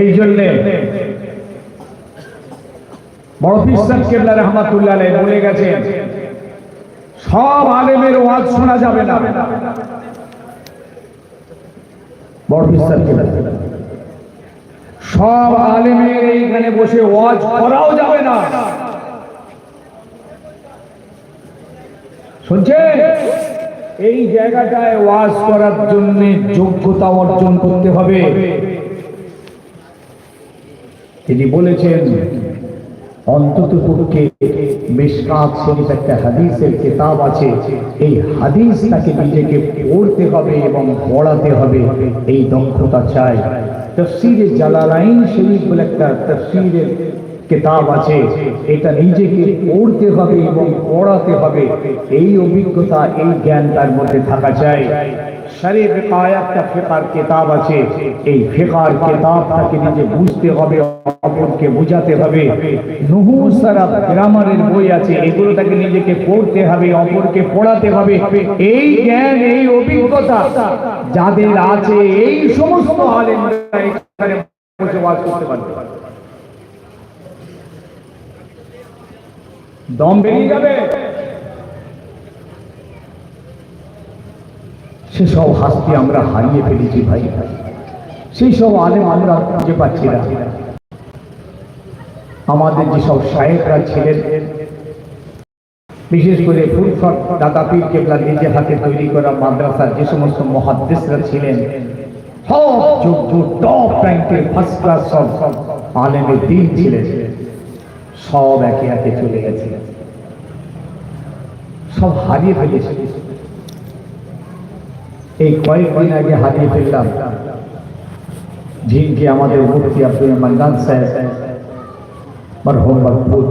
এই জন্য বড় পীর সাহেব কেবলা রাহমাতুল্লাহ আলাইহি বলে গেছেন, সব আলেমের ওয়াজ শোনা যাবে না। বড় পীর সাহেব কেবলা সব আলেমের এইখানে বসে ওয়াজ করাও যাবে না। শুনছে, এই জায়গাটায় ওয়াজ করার জন্য যোগ্যতা অর্জন করতে হবে। তিনি বলেছেন, অন্তত পক্ষে মিশকাত শরীফ একটা হাদিসের কিতাব আছে, এই হাদিসটাকে নিজেকে পড়তে হবে এবং পড়াতে হবে, এই দক্ষতা চাই। তাফসীরে জালালাইন শরীফ বলে একটা তাফসীরের কিতাব আছে, এটা নিজেকে পড়তে হবে এবং পড়াতে হবে, এই অভিজ্ঞতা এই জ্ঞান তার মধ্যে থাকা চাই। শরীফ কায়াতটা ফিকার কিতাব আছে, এই ফিকার কিতাবটাকে নিজে বুঝতে হবে, অপরকে বোঝাতে হবে। নুহু সারাফ গ্রামারের বই আছে, এগুলো তাকে নিজেকে পড়তে হবে, অপরকে পড়াতে হবে। এই জ্ঞান এই অভিজ্ঞতা যাদের আছে, এই সমস্ত আলেমরা এখানে বসে ওয়াজ করতে পারবে। দম বেরিয়ে যাবে। সেসব হাস্তি আমরা হারিয়ে ফেলেছি ভাই। সেই সব আলেম আমরা খুঁজে পাচ্ছি না। আমাদের যেসব শায়েখরা ছিলেন, বিশেষ করে ফুরফত দাদা পীর কেবলা নিজে হাতে তৈরি করা মাদ্রাসার যে সমস্ত মুহাদ্দিসরা ছিলেন, সব যোগ্য টপ র্যাঙ্কের ফার্স্ট ক্লাস সব আলেমের দিন ছিলেন, সব একে একে চলে গেছে, সব হারিয়ে ফেলেছে। এই কয়েকদিন আগে হারিয়ে ফেললাম যিনকে আমাদের মুফতি আব্দুল মান্নান সাহেব মরহুম মাহফুজ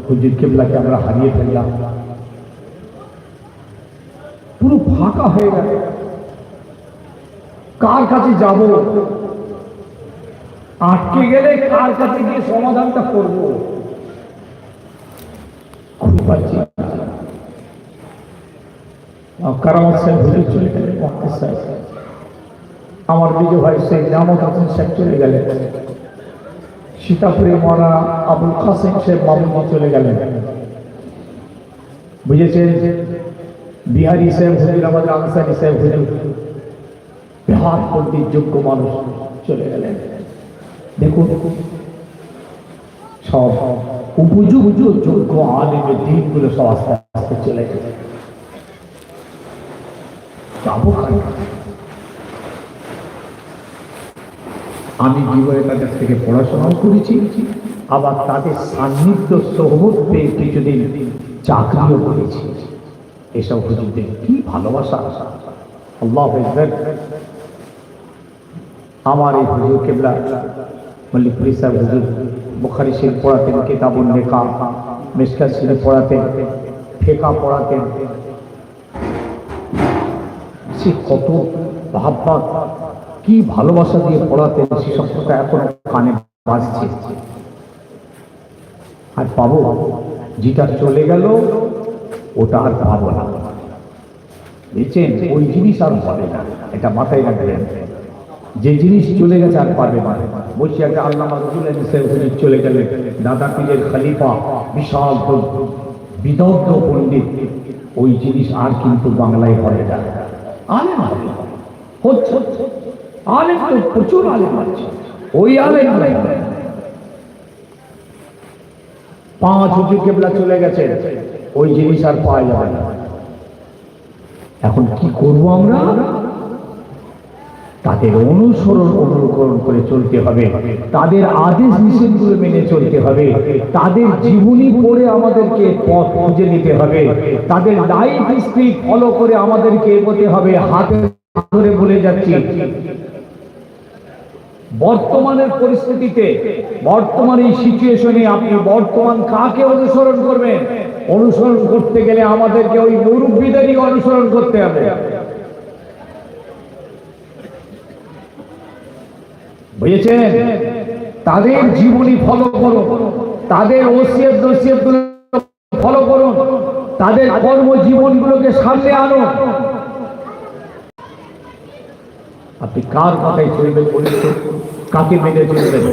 হুজুর কেবলাকে আমরা হারিয়ে ফেললাম। পুরো ফাঁকা হয়ে গেল, কার কাছে যাব, আটকে গেলে কার কাছে গিয়ে সমাধানটা করবো খুঁজে পাচ্ছি না। কারামত সাহেব হুজুর চলে গেলেন, মুফতি সাহেব, আমার বিজু ভাই শেখ জামত হাসান সাহেব চলে গেলেন, সীতাপুরে মরা আবুল কাসেম সাহেব মামুন চলে গেলেন, বুঝেছেন, বিহারি সাহেব হুজুর, আমাদের আনসারি সাহেব হুজুর, বিহার পন্ডিত যোগ্য মানুষ চলে গেলেন। দেখুন, সব উপযুক্ত যোগ্য আলেমের দিকগুলো সব আস্তে আস্তে চলে গেছে। আমি জীবনে তাদের থেকে পড়াশোনাও করেছি, আবার তাদের সান্নিধ্য সোহবত পেয়ে কিছুদিন চাকরিও করেছি। এসব হুজুরদের কি ভালোবাসা! আল্লাহু আকবার। আমার এই হুজুর কেবলা মল্লিকপুরি সাহেব হুজুর বুখারী শরীফ পড়াতেন, কিতাবুন নিকাহ, মিশকাত শরীফ পড়াতেন, ফিকহ পড়াতেন। সে কত মহব্বত, কি ভালোবাসা দিয়ে পড়াতেন, সে সবটা এখন কানে বাজছে। আর পাবো, যেটা চলে গেল ওটা আর পাবো না, বুঝছেন? ওই জিনিস আর হবে না, এটা মাথায় রাখবেন। যে জিনিস চলে গেছে আর পাবে না। বলছি, একটা আল্লামা রুহুল আমিন সাহেব হুজুর চলে গেলেন, দাদা পীরের খলিফা, বিশাল বিদগ্ধ পণ্ডিত, ওই জিনিস আর কিন্তু বাংলায় হবে না। আলেম হচ্ছে, আলেম তো প্রচুর আলেম আছে, ওই আলেম পাঁচ হুজুর কেবলা চলে গেছে, ওই জিনিস আর পাওয়া যাবে না। এখন কি করব আমরা? তাদের অনুকরণ করে চলতে হবে, তাদের আদেশ নিষেধগুলো মেনে চলতে হবে, তাদের জীবনী পড়ে আমাদেরকে পথ খুঁজে নিতে হবে, তাদের লাইফ হিস্ট্রি ফলো করে আমাদেরকে এগোতে হবে। হাতে ধরে বলে যাচ্ছি, বর্তমানের পরিস্থিতিতে, বর্তমান এই সিচুয়েশনে আপনি বর্তমান কাকে অনুসরণ করবেন? অনুসরণ করতে গেলে আমাদেরকে ওই মুরব্বীদেরই অনুসরণ করতে হবে, বুঝেছেন? তাদের জীবনী ফলো করুন, তাদের ওসিয়ত নসিহতগুলো ফলো করুন, তাদের কর্মজীবনগুলোকে সামনে আনুন। আপনি কার কথায় চলবেন বলুন তো? কাকে মেনে চলবেন?